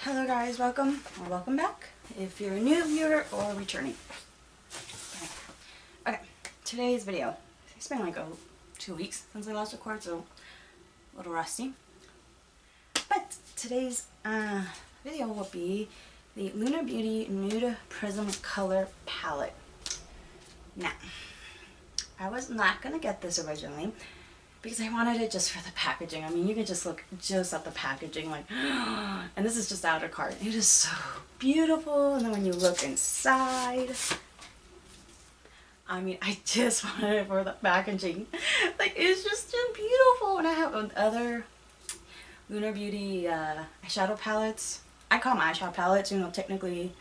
Hello guys, welcome or welcome back if you're a new viewer or returning. Okay, today's video. It's been like 2 weeks since I last recorded, so a little rusty. But today's video will be the Lunar Beauty Nude Prism Color Palette. Now, I was not going to get this originally because I wanted it just for the packaging. I mean, you can just look just at the packaging like, and this is just out of cart. It is so beautiful. And then when you look inside, I mean, I just wanted it for the packaging. Like, it's just so beautiful. And I have other Lunar Beauty eyeshadow palettes. I call them eyeshadow palettes, you know, technically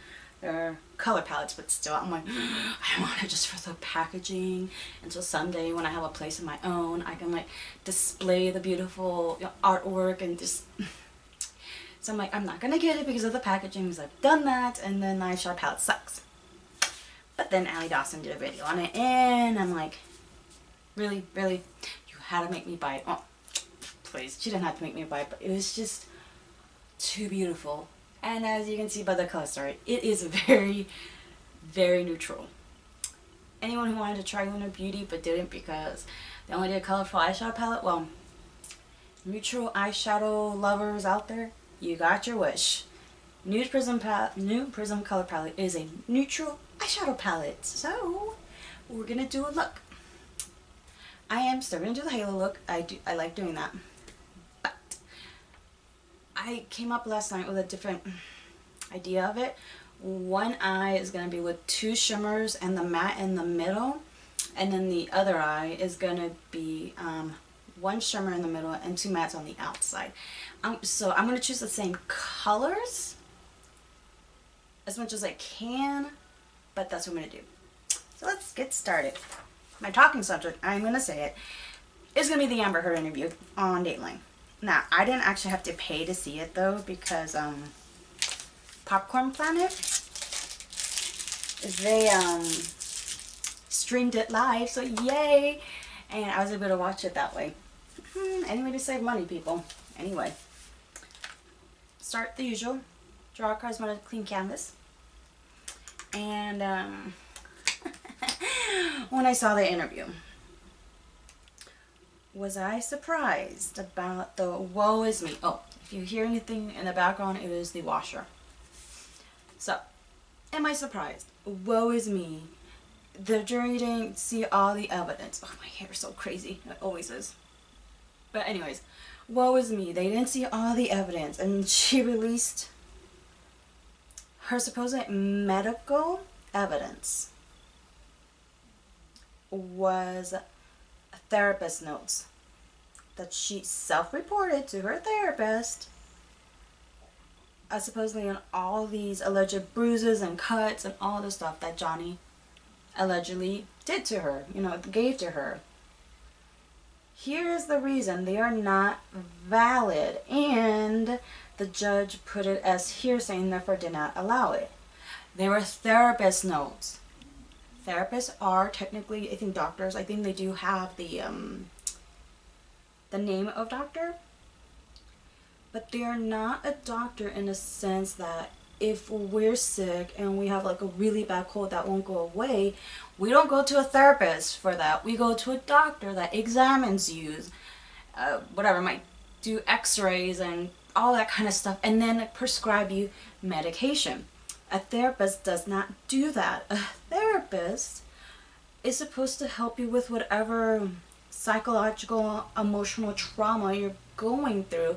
they're color palettes, but still, I'm like, I want it just for the packaging. And so someday when I have a place of my own, I can like display the beautiful, you know, artwork and just, so I'm like, I'm not gonna get it because of the packaging because I've done that, and then the eyeshadow palette sucks. But then Allie Dawson did a video on it, and I'm like, really, you had to make me buy it. Oh, please, she didn't have to make me buy it, but it was just too beautiful. And as you can see by the color story, it is very, very neutral. Anyone who wanted to try Lunar Beauty but didn't because they only did a colorful eyeshadow palette, well, neutral eyeshadow lovers out there, you got your wish. Nude Prism Color Palette is a neutral eyeshadow palette. So we're gonna do a look. I am still gonna do the halo look. I like doing that. I came up last night with a different idea of it. One eye is going to be with 2 shimmers and the matte in the middle, and then the other eye is going to be 1 shimmer in the middle and 2 mattes on the outside. So I'm going to choose the same colors as much as I can, but that's what I'm going to do. So let's get started. My talking subject, I'm going to say it, is going to be the Amber Heard interview on Dateline. Now, I didn't actually have to pay to see it though because Popcorn Planet, they streamed it live, so yay! And I was able to watch it that way. Any way to save money, people. Anyway, start the usual. Draw a cards on a clean canvas. And when I saw the interview, was I surprised about the woe is me? Oh, if you hear anything in the background, it is the washer. So, am I surprised? Woe is me. The jury didn't see all the evidence. Oh, my hair is so crazy. It always is. But anyways, woe is me. They didn't see all the evidence. And she released her supposed medical evidence was therapist notes that she self-reported to her therapist, supposedly on all these alleged bruises and cuts and all the stuff that Johnny allegedly did to her, you know, gave to her. Here is the reason they are not valid, and the judge put it as hearsay and therefore did not allow it. They were therapist notes. Therapists are technically, I think, doctors. I think they do have the name of doctor, but they are not a doctor in a sense that if we're sick and we have like a really bad cold that won't go away, we don't go to a therapist for that. We go to a doctor that examines you, whatever, might do x-rays and all that kind of stuff, and then prescribe you medication. A therapist does not do that. A therapist is supposed to help you with whatever psychological, emotional trauma you're going through.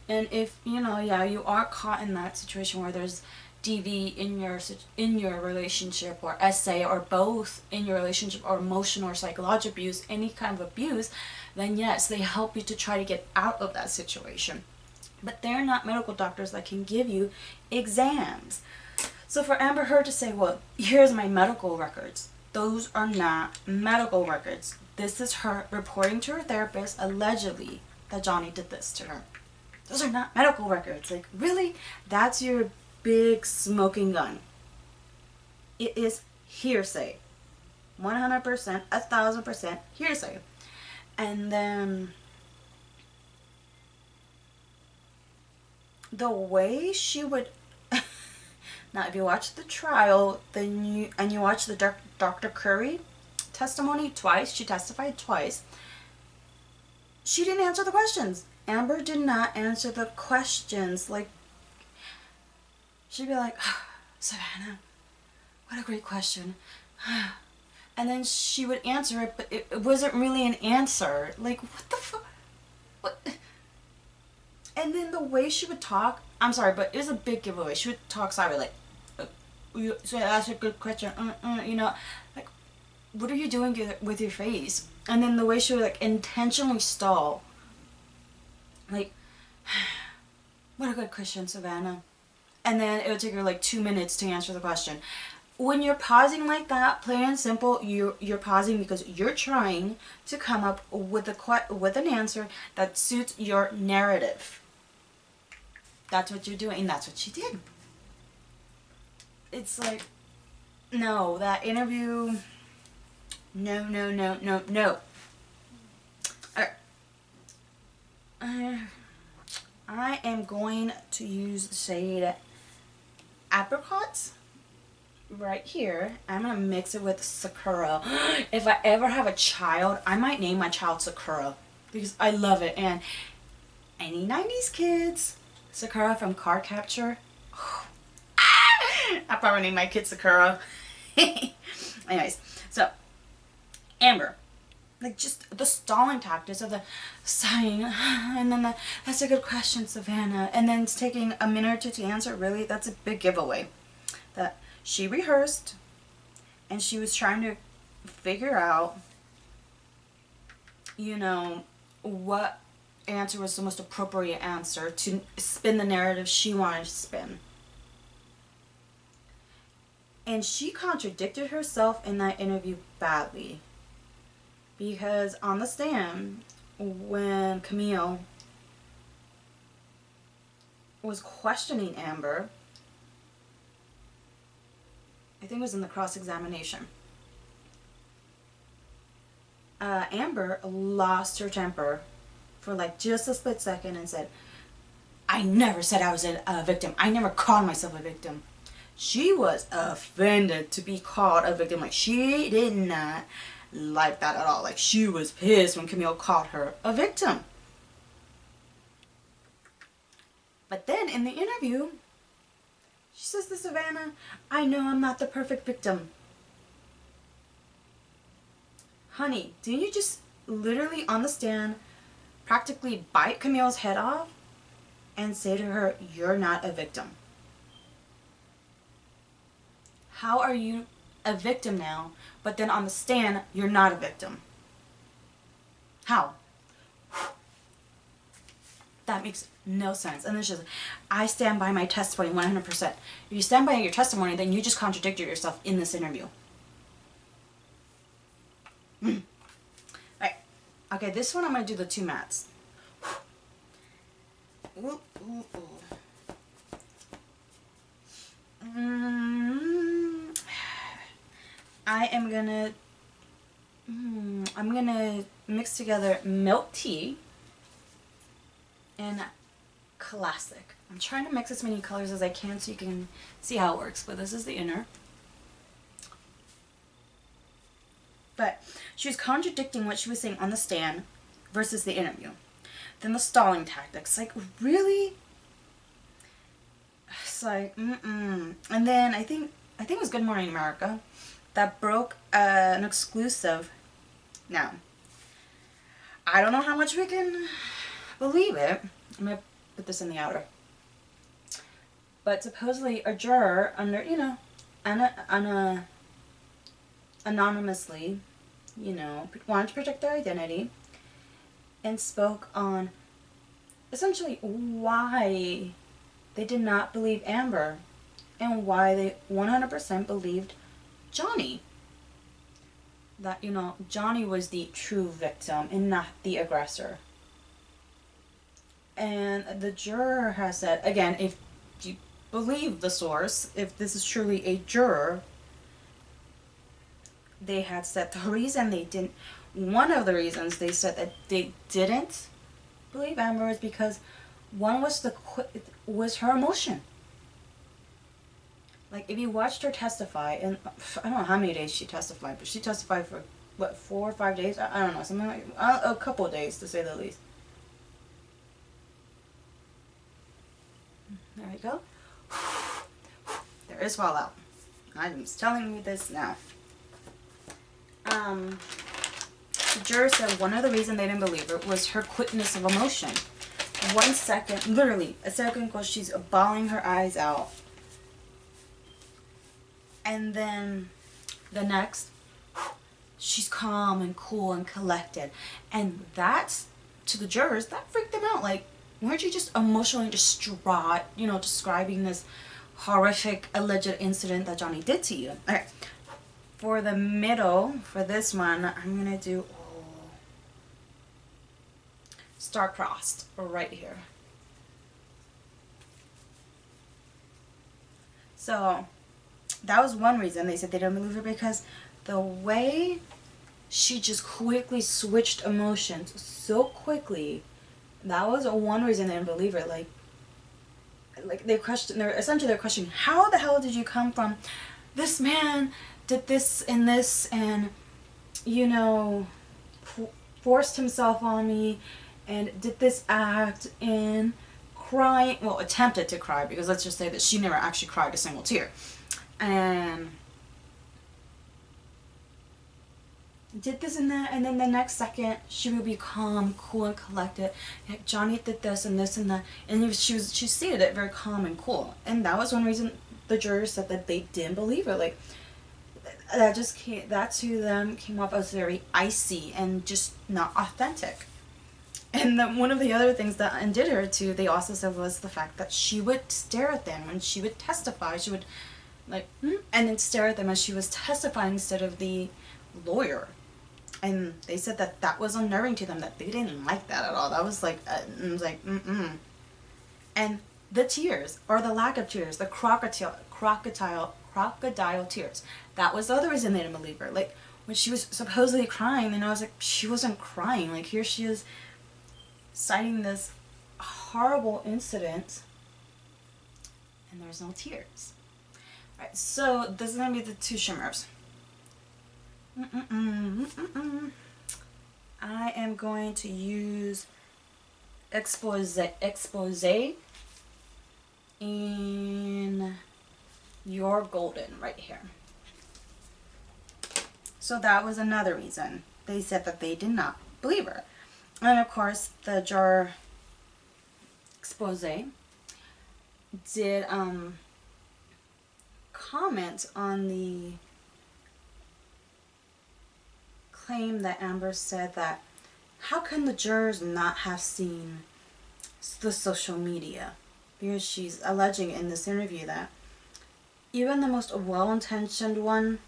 And if, you know, yeah, you are caught in that situation where there's DV in your relationship, or SA, or both in your relationship, or emotional or psychological abuse, any kind of abuse, then yes, they help you to try to get out of that situation. But they're not medical doctors that can give you exams. So for Amber Heard to say, well, here's my medical records, those are not medical records. This is her reporting to her therapist, allegedly, that Johnny did this to her. Those are not medical records. Like, really? That's your big smoking gun. It is hearsay. 100%, 1000% hearsay. And then the way she would Now, if you watch the trial, then you watch the Dr. Curry testimony twice. She testified twice. She didn't answer the questions. Amber did not answer the questions. Like, she'd be like, oh, Savannah, what a great question. And then she would answer it, but it wasn't really an answer. Like, what the fuck? What? And then the way she would talk, I'm sorry, but it was a big giveaway. She would talk sorry, like, so that's a good question, you know, like, what are you doing with your face? And then the way she would, like, intentionally stall. Like, what a good question, Savannah. And then it would take her, like, 2 minutes to answer the question. When you're pausing like that, plain and simple, you're pausing because you're trying to come up with an answer that suits your narrative. That's what you're doing, and that's what she did. It's like, no, that interview, no, no, no, no, no. I am going to use the shade Apricots right here. I'm going to mix it with Sakura. If I ever have a child, I might name my child Sakura because I love it. And any 90s kids, Sakura from Card Capture. I'll probably name my kid Sakura. Anyways, so Amber, like, just the stalling tactics of the sighing, and then that's a good question, Savannah, and then it's taking a minute or two to answer. Really, that's a big giveaway. That she rehearsed, and she was trying to figure out, you know, what answer was the most appropriate answer to spin the narrative she wanted to spin. And she contradicted herself in that interview badly. Because on the stand, when Camille was questioning Amber, I think it was in the cross-examination, Amber lost her temper for like just a split second and said, I never said I was a victim. I never called myself a victim. She was offended to be called a victim. Like, she did not like that at all. Like, she was pissed when Camille called her a victim. But then in the interview, she says to Savannah, I know I'm not the perfect victim. Honey, didn't you just literally on the stand practically bite Camille's head off and say to her, you're not a victim? How are you a victim now, but then on the stand, you're not a victim? How? That makes no sense. And then she says, I stand by my testimony 100%. If you stand by your testimony, then you just contradicted yourself in this interview. Right. Okay, this one I'm going to do the two mattes. Ooh, ooh, ooh. I'm gonna mix together milk tea and classic. I'm trying to mix as many colors as I can so you can see how it works, but this is the inner. But she was contradicting what she was saying on the stand versus the interview. Then the stalling tactics, like, really? It's like, And then I think it was Good Morning America that broke an exclusive. Now, I don't know how much we can believe it. I'm going to put this in the outer. But supposedly a juror under, you know, anonymously, you know, wanted to protect their identity and spoke on essentially why they did not believe Amber and why they 100% believed Johnny. That, you know, Johnny was the true victim and not the aggressor. And the juror has said, again, if you believe the source, if this is truly a juror, they had said the reason they didn't, one of the reasons they said that they didn't believe Amber is because one was her emotion. Like, if you watched her testify, and I don't know how many days she testified, but she testified for, what, 4 or 5 days? I don't know, something like, a couple of days, to say the least. There we go. There is fallout. I'm just telling you this now. The juror said one of the reasons they didn't believe her was her quickness of emotion. 1 second, literally, a second ago, she's bawling her eyes out. And then the next, she's calm and cool and collected. And that's, to the jurors, that freaked them out. Like, weren't you just emotionally distraught, you know, describing this horrific alleged incident that Johnny did to you? All right. For the middle, for this one, I'm going to do star-crossed right here. So that was one reason they said they didn't believe her, because the way she just quickly switched emotions so quickly, that was one reason they didn't believe her. Like they're essentially questioning, how the hell did you come from this man did this and, you know, forced himself on me and did this act and crying, well, attempted to cry, because let's just say that she never actually cried a single tear, and did this and that, and then the next second she would be calm, cool, and collected. Like, Johnny did this and this and that, and she stated it very calm and cool, and that was one reason the jurors said that they didn't believe her. Like, that to them came off as very icy and just not authentic. And one of the other things that undid her too, they also said, was the fact that she would stare at them when she would testify. She would like, and then stare at them as she was testifying instead of the lawyer. And they said that that was unnerving to them, that they didn't like that at all. That was like, it was like, And the tears, or the lack of tears, the crocodile tears, that was the other reason they didn't believe her. Like, when she was supposedly crying, and I was like, she wasn't crying. Like, here she is citing this horrible incident, and there's no tears. Alright, so this is going to be the two shimmers. I am going to use Expose in Your Golden right here. So that was another reason they said that they did not believe her. And of course, the juror Expose did comment on the claim that Amber said that, how can the jurors not have seen the social media? Because she's alleging in this interview that even the most well-intentioned one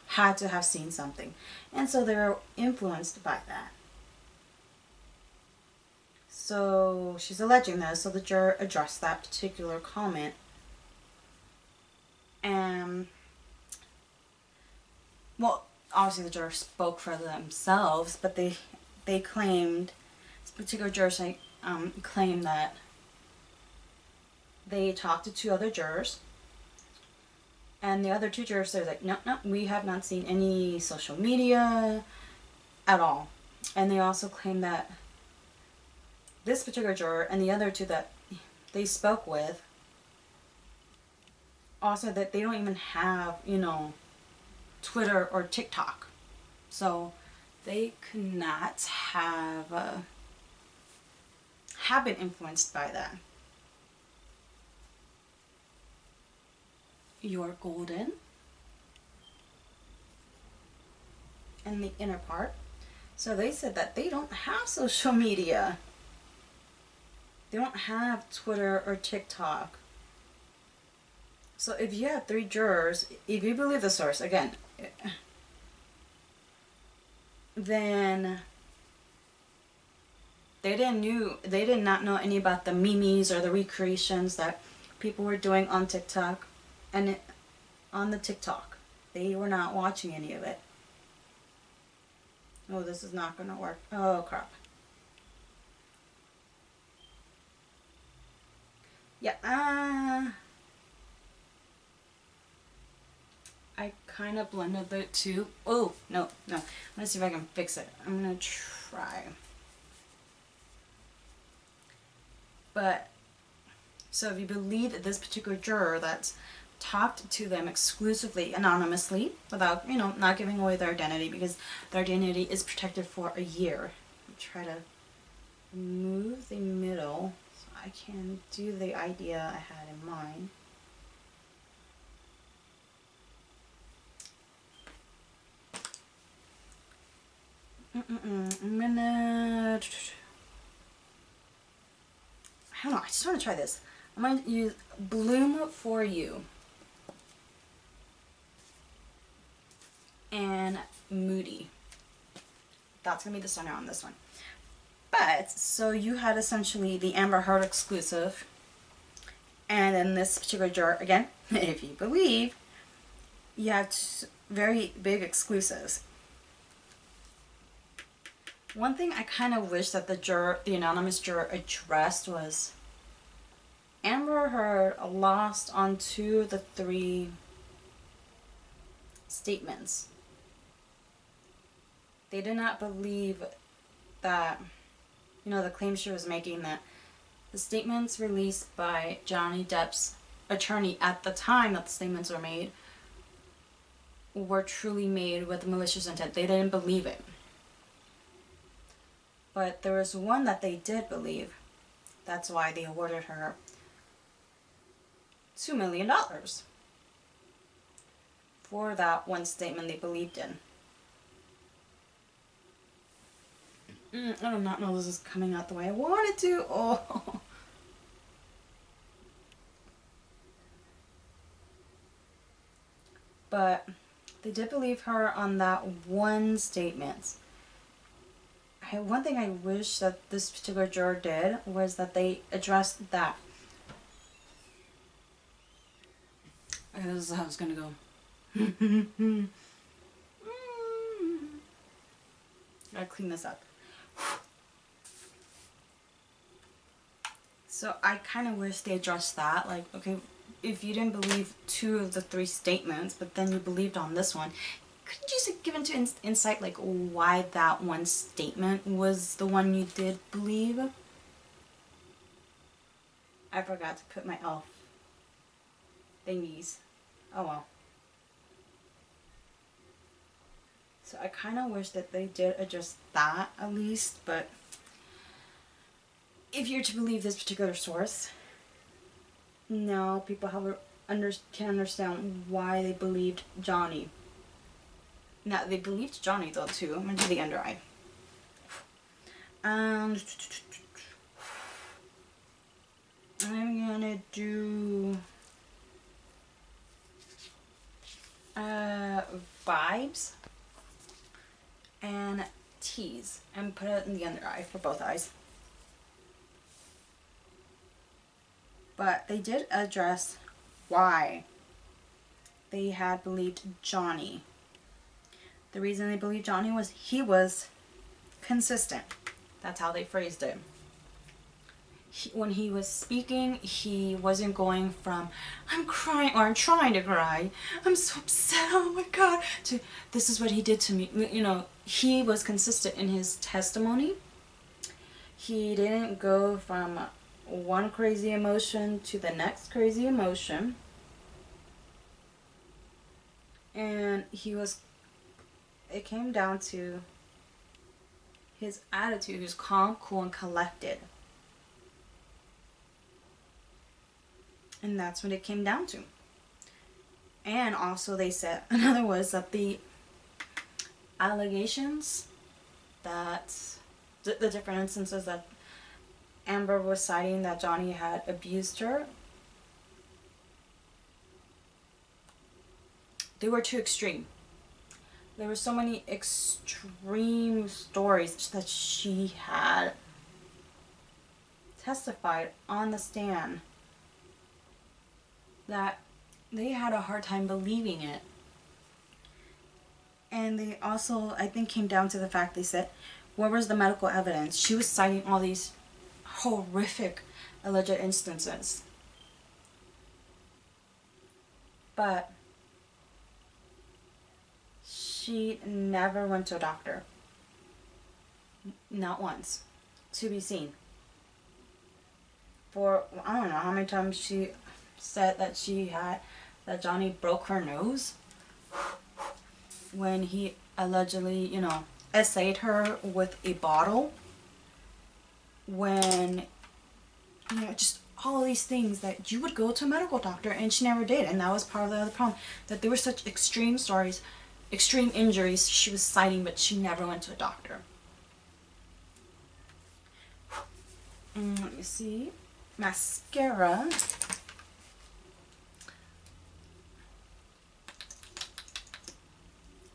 had to have seen something. And so they were influenced by that. So she's alleging that, so the juror addressed that particular comment. And, well, obviously the jurors spoke for themselves, but they claimed, this particular juror claimed that they talked to 2 other jurors, and the other 2 jurors said, like, no, we have not seen any social media at all. And they also claimed that this particular juror and the other 2 that they spoke with also that they don't even have, you know, Twitter or TikTok. So they could not have been influenced by that. Your Golden. And the inner part. So they said that they don't have social media. They don't have Twitter or TikTok. So if you have 3 jurors, if you believe the source, again, then they did not know any about the memes or the recreations that people were doing on TikTok and on the TikTok. They were not watching any of it. Oh, this is not going to work. Oh, crap. Yeah, I kind of blended the two. Oh, no, no. Let's see if I can fix it. I'm going to try. But, so if you believe this particular juror that's talked to them exclusively anonymously without, you know, not giving away their identity, because their identity is protected for a year. Try to remove the middle so I can do the idea I had in mind. I'm gonna, I don't know, I just want to try this. I'm gonna use Bloom For You and Moody. That's gonna be the center on this one. But, so you had essentially the Amber Heard exclusive, and then this particular jar, again, if you believe, you have very big exclusives. One thing I kind of wish that the anonymous juror addressed was Amber Heard lost on 2 of the 3 statements. They did not believe that, you know, the claim she was making, that the statements released by Johnny Depp's attorney at the time that the statements were made were truly made with malicious intent. They didn't believe it. But there was one that they did believe. That's why they awarded her $2 million for that one statement they believed in. I do not know this is coming out the way I wanted to. Oh. But they did believe her on that one statement. One thing I wish that this particular juror did was that they addressed that. This is how it's gonna go. Gotta clean this up. So I kind of wish they addressed that. Like, okay, if you didn't believe 2 of the 3 statements, but then you believed on this one, couldn't you just give into insight like why that one statement was the one you did believe? I forgot to put my elf thingies. Oh well. So I kind of wish that they did address that at least, but if you're to believe this particular source, now people can understand why they believed Johnny. Now, they believed Johnny though too. I'm gonna do the under eye. I'm gonna do vibes and tease and put it in the under eye for both eyes. But they did address why they had believed Johnny. The reason they believed Johnny was he was consistent. That's how they phrased it. When he was speaking, he wasn't going from, I'm crying, or I'm trying to cry, I'm so upset, oh my god, to, this is what he did to me. You know, he was consistent in his testimony. He didn't go from one crazy emotion to the next crazy emotion. And it came down to his attitude. He was calm, cool, and collected. And that's what it came down to. And also they said, another was that the allegations that, the different instances that Amber was citing that Johnny had abused her, they were too extreme. There were so many extreme stories that she had testified on the stand that they had a hard time believing it. And they also, I think, came down to the fact, they said, where was the medical evidence? She was citing all these horrific alleged instances. But she never went to a doctor. Not once. To be seen. For, I don't know how many times she said that that Johnny broke her nose when he allegedly, you know, essayed her with a bottle. When, you know, just all these things that you would go to a medical doctor, and she never did. And that was part of the other problem, that there were such extreme stories, extreme injuries she was citing, but she never went to a doctor. Let me see. Mascara.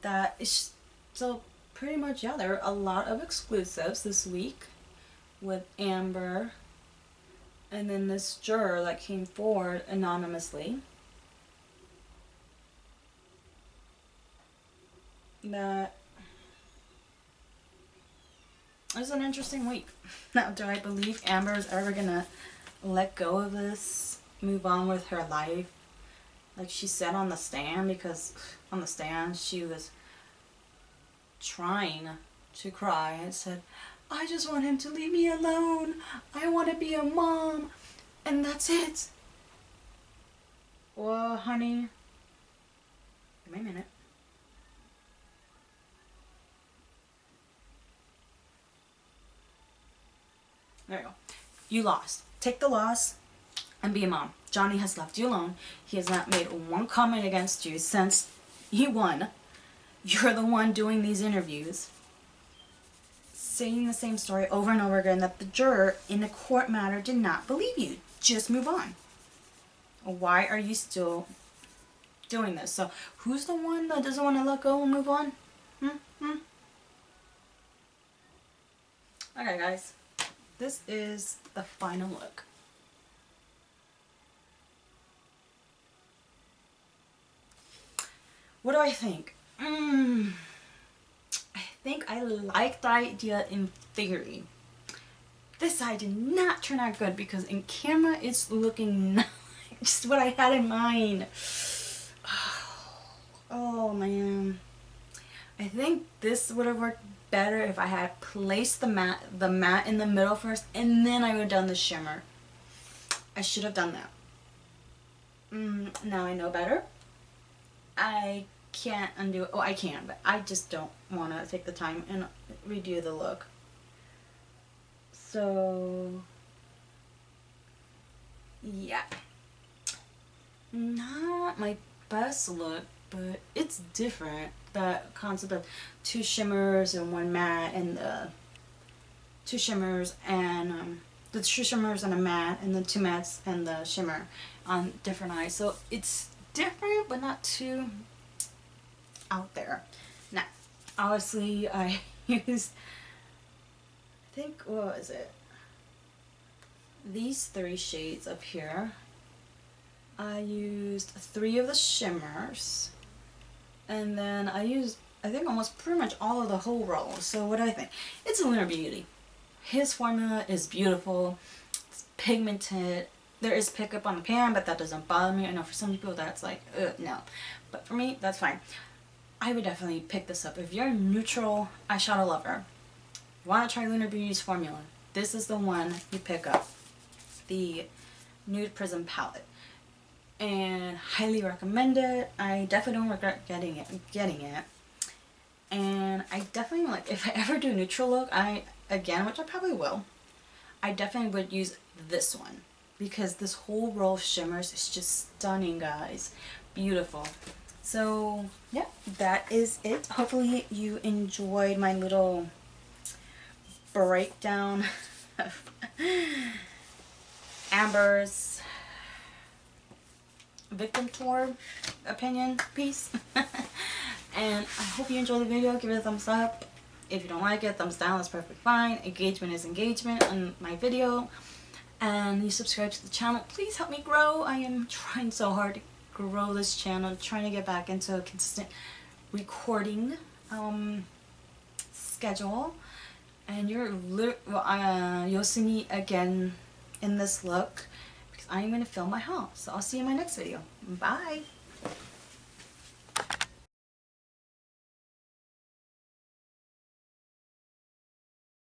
That is so pretty much, yeah, there are a lot of exclusives this week with Amber, and then this juror that came forward anonymously. That is an interesting week. Now, do I believe Amber is ever gonna let go of this, move on with her life, like she said on the stand? Because on the stand she was trying to cry and said, I just want him to leave me alone. I want to be a mom, and that's it. Well, honey, give me a minute. There you go. You lost. Take the loss and be a mom. Johnny has left you alone. He has not made one comment against you since he won. You're the one doing these interviews, saying the same story over and over again, that the juror in a court matter did not believe you. Just move on. Why are you still doing this? So who's the one that doesn't want to let go and move on? Okay, guys. This is the final look. What do I think? I think I like the idea in theory. This side did not turn out good because in camera it's looking not just what I had in mind. Oh man. I think this would have worked better if I had placed the matte in the middle first, and then I would have done the shimmer. I should have done that. Now I know better. I can't undo it. Oh, I can, but I just don't want to take the time and redo the look. So, yeah. Not my best look, but it's different. The concept of two shimmers and one matte, and the two shimmers and the two shimmers and a matte, and the two mattes and the shimmer on different eyes. So it's different, but not too out there. Now, obviously, I used, I think, what was it? These three shades up here. I used 3 of the shimmers, and then I used, I think, almost pretty much all of the whole roll. So what do I think? It's a Lunar Beauty. His formula is beautiful. It's pigmented. There is pickup on the pan, but that doesn't bother me. I know for some people that's like, no. But for me, that's fine. I would definitely pick this up. If you're a neutral eyeshadow lover, you want to try Lunar Beauty's formula, this is the one you pick up. The Nude Prism palette. And highly recommend it. I definitely don't regret getting it. And I definitely, like, if I ever do a neutral look, again, which I probably will, I definitely would use this one, because this whole row of shimmers is just stunning, guys. Beautiful. So yeah, that is it. Hopefully you enjoyed my little breakdown of Amber's victim tour opinion piece. And I hope you enjoyed the video. Give it a thumbs up. If you don't like it, thumbs down. That's perfectly fine. Engagement is engagement on my video. And you subscribe to the channel. Please help me grow. I am trying so hard to grow this channel, trying to get back into a consistent recording schedule. And you'll see me again in this look, because I'm going to film my haul. So I'll see you in my next video. Bye!